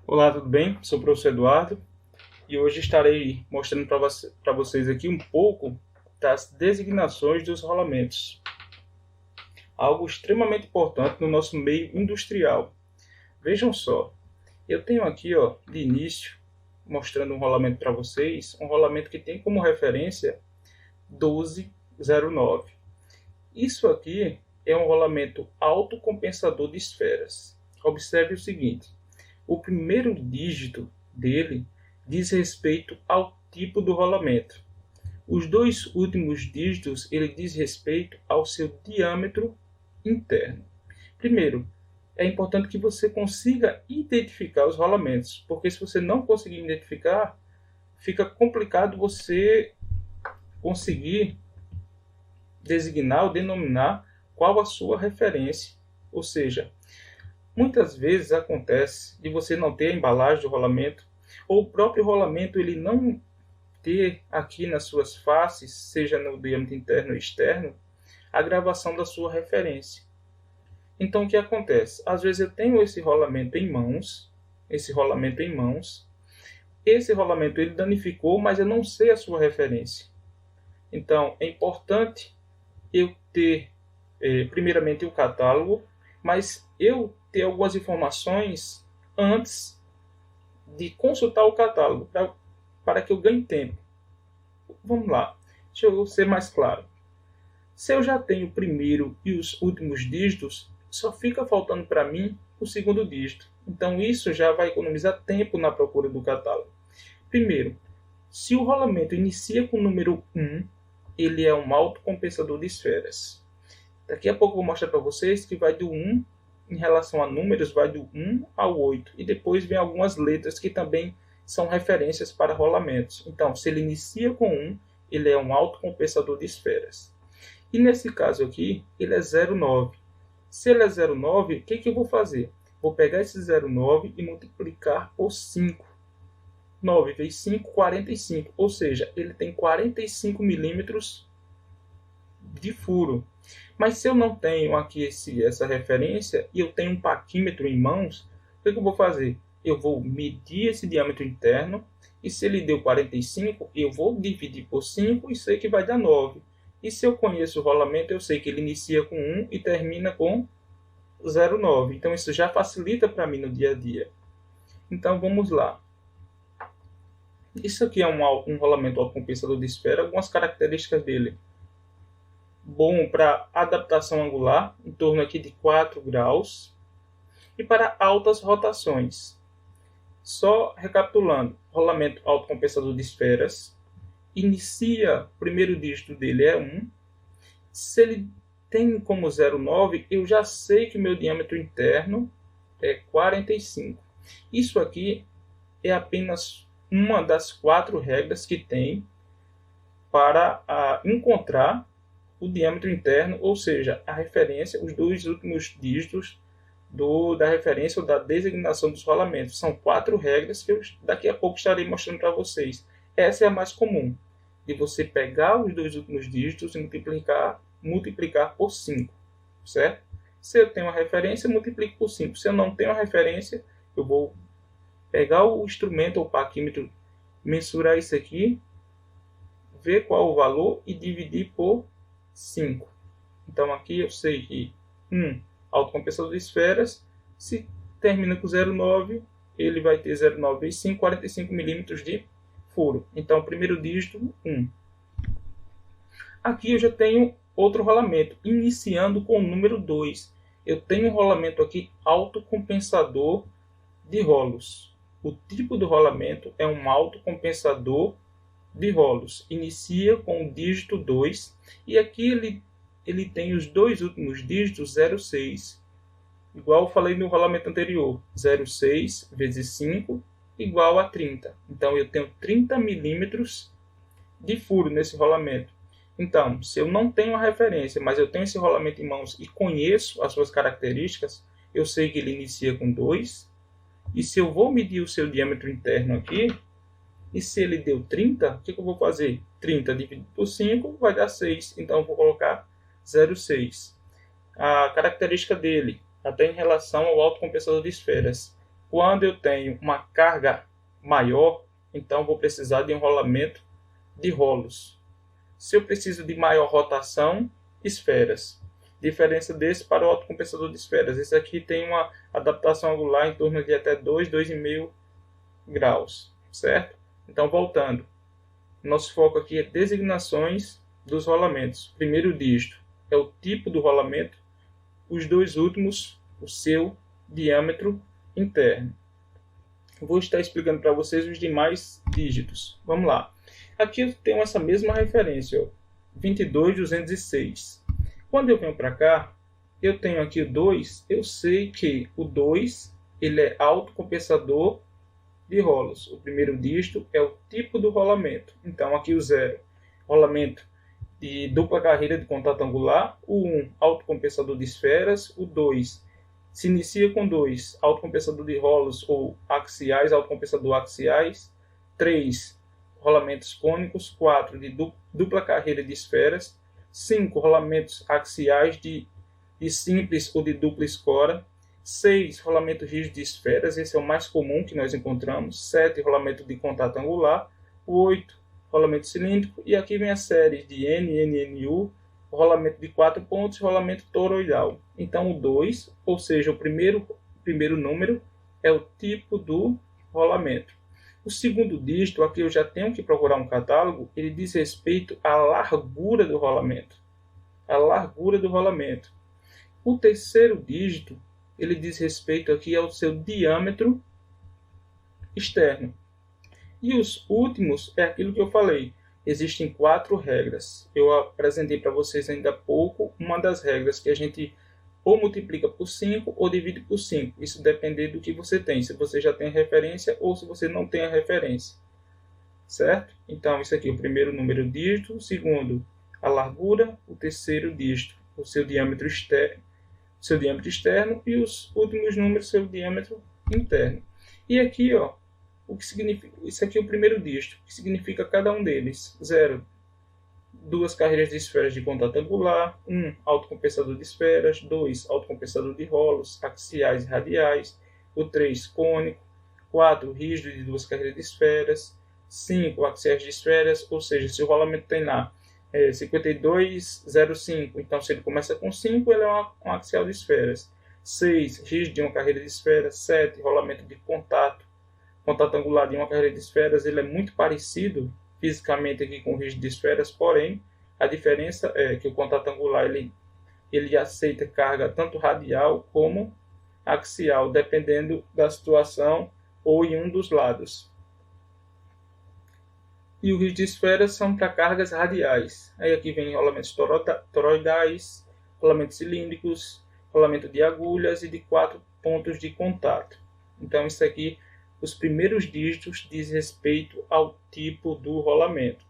Olá, tudo bem? Sou o professor Eduardo e hoje estarei mostrando para vocês aqui um pouco das designações dos rolamentos, algo extremamente importante no nosso meio industrial. Vejam só, eu tenho aqui, de início, mostrando um rolamento para vocês, um rolamento que tem como referência 1209. Isso aqui é um rolamento autocompensador de esferas. Observe o seguinte: o primeiro dígito dele diz respeito ao tipo do rolamento. Os dois últimos dígitos ele diz respeito ao seu diâmetro interno. Primeiro, é importante que você consiga identificar os rolamentos, porque se você não conseguir identificar, fica complicado você conseguir designar ou denominar qual a sua referência. Ou seja, muitas vezes acontece de você não ter a embalagem do rolamento, ou o próprio rolamento ele não ter aqui nas suas faces, seja no diâmetro interno ou externo, a gravação da sua referência. Então o que acontece? Às vezes eu tenho esse rolamento em mãos, esse rolamento ele danificou, mas eu não sei a sua referência. Então é importante eu ter primeiramente o catálogo, mas eu ter algumas informações antes de consultar o catálogo, para que eu ganhe tempo. Vamos lá, deixa eu ser mais claro. Se eu já tenho o primeiro e os últimos dígitos, só fica faltando para mim o segundo dígito. Então isso já vai economizar tempo na procura do catálogo. Primeiro, se o rolamento inicia com o número 1, ele é um autocompensador de esferas. Daqui a pouco eu vou mostrar para vocês que vai do 1, em relação a números, vai do 1 ao 8. E depois vem algumas letras que também são referências para rolamentos. Então, se ele inicia com 1, ele é um autocompensador de esferas. E nesse caso aqui, ele é 0,9. Se ele é 0,9, o que eu vou fazer? Vou pegar esse 0,9 e multiplicar por 5. 9 vezes 5, 45. Ou seja, ele tem 45 milímetros de furo. Mas se eu não tenho aqui essa referência e eu tenho um paquímetro em mãos, o que eu vou fazer? Eu vou medir esse diâmetro interno e se ele deu 45, eu vou dividir por 5 e sei que vai dar 9. E se eu conheço o rolamento, eu sei que ele inicia com 1 e termina com 0,9. Então isso já facilita para mim no dia a dia. Então vamos lá. Isso aqui é um rolamento autocompensador de esfera, algumas características dele. Bom para adaptação angular, em torno aqui de 4 graus, e para altas rotações. Só recapitulando, rolamento autocompensador de esferas, inicia, o primeiro dígito dele é 1, se ele tem como 0,9, eu já sei que o meu diâmetro interno é 45. Isso aqui é apenas uma das 4 regras que tem para encontrar o diâmetro interno, ou seja, a referência, os dois últimos dígitos da referência ou da designação dos rolamentos. São 4 regras que eu daqui a pouco estarei mostrando para vocês. Essa é a mais comum, de você pegar os dois últimos dígitos e multiplicar por 5, certo? Se eu tenho uma referência, eu multiplico por 5. Se eu não tenho uma referência, eu vou pegar o instrumento ou paquímetro, mensurar isso aqui, ver qual o valor e dividir por 5. Então aqui eu sei que autocompensador de esferas, se termina com 0,9, ele vai ter 0,9 vezes 5, 45 milímetros de furo. Então, primeiro dígito, 1. Aqui eu já tenho outro rolamento, iniciando com o número 2. Eu tenho um rolamento aqui autocompensador de rolos. O tipo do rolamento é um autocompensador de rolos. Inicia com o dígito 2 e aqui ele tem os dois últimos dígitos 0,6. Igual eu falei no rolamento anterior, 0,6 vezes 5 igual a 30. Então eu tenho 30 milímetros de furo nesse rolamento. Então, se eu não tenho a referência, mas eu tenho esse rolamento em mãos e conheço as suas características, eu sei que ele inicia com 2. E se eu vou medir o seu diâmetro interno aqui, e se ele deu 30, o que eu vou fazer? 30 dividido por 5 vai dar 6. Então eu vou colocar 0,6. A característica dele, até em relação ao autocompensador de esferas, Quando eu tenho uma carga maior, então vou precisar de um rolamento de rolos. Se eu preciso de maior rotação, esferas. Diferença desse para o autocompensador de esferas. Esse aqui tem uma adaptação angular em torno de até 2, 2,5 graus, certo? Então, voltando. Nosso foco aqui é designações dos rolamentos. Primeiro dígito é o tipo do rolamento. Os dois últimos, o seu diâmetro interno. Vou estar explicando para vocês os demais dígitos. Vamos lá. Aqui eu tenho essa mesma referência, ó, 22.206. Quando eu venho para cá, eu tenho aqui o 2, eu sei que o 2 ele é autocompensador de rolos. O primeiro dígito é o tipo do rolamento. Então aqui o 0, rolamento de dupla carreira de contato angular. O 1, autocompensador de esferas. O 2 se inicia com 2, autocompensador de rolos ou axiais, autocompensador axiais. 3, rolamentos cônicos. 4, de dupla carreira de esferas. 5, rolamentos axiais de simples ou de dupla escora. 6, rolamento rígido de esferas, esse é o mais comum que nós encontramos. 7, rolamento de contato angular. 8, rolamento cilíndrico. E aqui vem a série de NNU, rolamento de 4 pontos e rolamento toroidal. Então o 2, ou seja, o primeiro número, é o tipo do rolamento. O segundo dígito, aqui eu já tenho que procurar um catálogo, ele diz respeito à largura do rolamento. A largura do rolamento. O terceiro dígito, ele diz respeito aqui ao seu diâmetro externo. E os últimos é aquilo que eu falei. Existem 4 regras. Eu apresentei para vocês ainda há pouco uma das regras que a gente ou multiplica por 5 ou divide por 5. Isso depende do que você tem. Se você já tem a referência ou se você não tem a referência. Certo? Então, isso aqui é o primeiro número dígito. O segundo, a largura. O terceiro dígito, o seu diâmetro externo, e os últimos números, seu diâmetro interno. E aqui, ó, o que significa, isso aqui é o primeiro dígito, o que significa cada um deles. 0, 2 carreiras de esferas de contato angular. 1, autocompensador de esferas. 2, autocompensador de rolos axiais e radiais. O 3, cônico. 4, rígido de 2 carreiras de esferas. 5, axiais de esferas, ou seja, se o rolamento tem lá 52,05. Então, se ele começa com 5, ele é um axial de esferas. 6, rígido de uma carreira de esferas. 7, rolamento de contato angular de uma carreira de esferas. Ele é muito parecido fisicamente aqui com o rígido de esferas, porém, a diferença é que o contato angular ele aceita carga tanto radial como axial, dependendo da situação ou em um dos lados. E o rígido de esferas são para cargas radiais. Aí aqui vem rolamentos toroidais, rolamentos cilíndricos, rolamento de agulhas e de 4 pontos de contato. Então isso aqui, os primeiros dígitos diz respeito ao tipo do rolamento.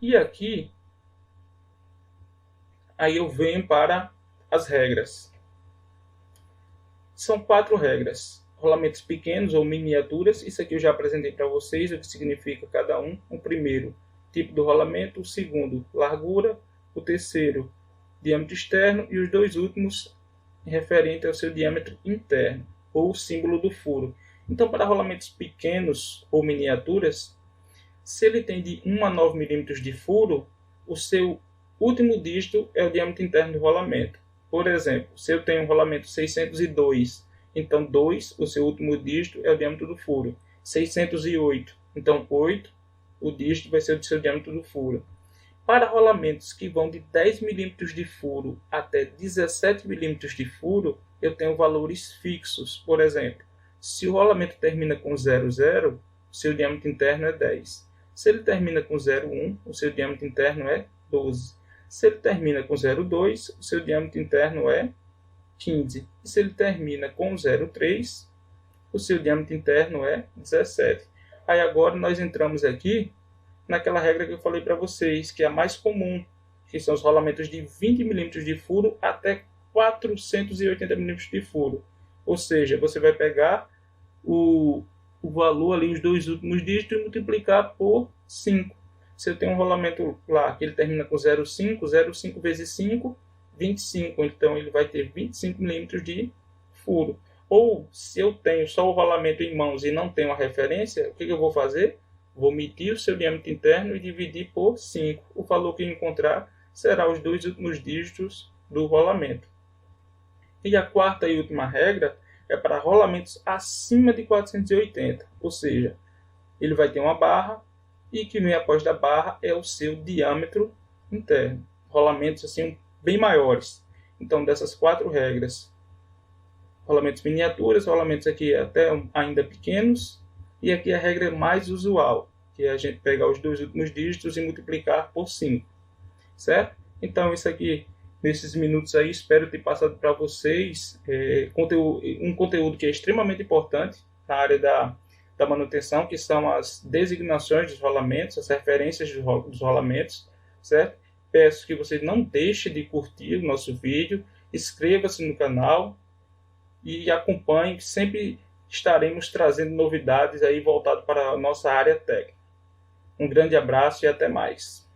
E aqui, aí eu venho para as regras. São 4 regras. Rolamentos pequenos ou miniaturas, isso aqui eu já apresentei para vocês, o que significa cada um. O primeiro, tipo do rolamento. O segundo, largura. O terceiro, diâmetro externo. E os dois últimos, referente ao seu diâmetro interno, ou símbolo do furo. Então, para rolamentos pequenos ou miniaturas, se ele tem de 1 a 9 milímetros de furo, o seu último dígito é o diâmetro interno do rolamento. Por exemplo, se eu tenho um rolamento 602, então 2, o seu último dígito, é o diâmetro do furo. 608, então 8, o dígito vai ser o seu diâmetro do furo. Para rolamentos que vão de 10 milímetros de furo até 17 milímetros de furo, eu tenho valores fixos. Por exemplo, se o rolamento termina com 0,0, o seu diâmetro interno é 10. Se ele termina com 0,1, o seu diâmetro interno é 12. Se ele termina com 0,2, o seu diâmetro interno é 15. E se ele termina com 0,3, o seu diâmetro interno é 17. Aí agora nós entramos aqui naquela regra que eu falei para vocês, que é a mais comum, que são os rolamentos de 20 milímetros de furo até 480 milímetros de furo. Ou seja, você vai pegar o valor ali, os dois últimos dígitos, e multiplicar por 5. Se eu tenho um rolamento lá que ele termina com 0,5, 0,5 vezes 5, 25. Então ele vai ter 25 milímetros de furo. Ou se eu tenho só o rolamento em mãos e não tenho a referência, o que eu vou fazer? Vou medir o seu diâmetro interno e dividir por 5. O valor que eu encontrar será os 2 últimos dígitos do rolamento. E a quarta e última regra é para rolamentos acima de 480, ou seja, ele vai ter uma barra e que vem após da barra é o seu diâmetro interno. Rolamentos assim bem maiores. Então, dessas 4 regras, rolamentos miniaturas, rolamentos aqui até ainda pequenos, e aqui a regra mais usual, que é a gente pegar os 2 últimos dígitos e multiplicar por 5, certo? Então, isso aqui, nesses minutos aí, espero ter passado para vocês um conteúdo que é extremamente importante na área da manutenção, que são as designações dos rolamentos, as referências dos rolamentos, certo? Peço que vocês não deixem de curtir o nosso vídeo, inscreva-se no canal e acompanhe, que sempre estaremos trazendo novidades aí voltado para a nossa área técnica. Um grande abraço e até mais.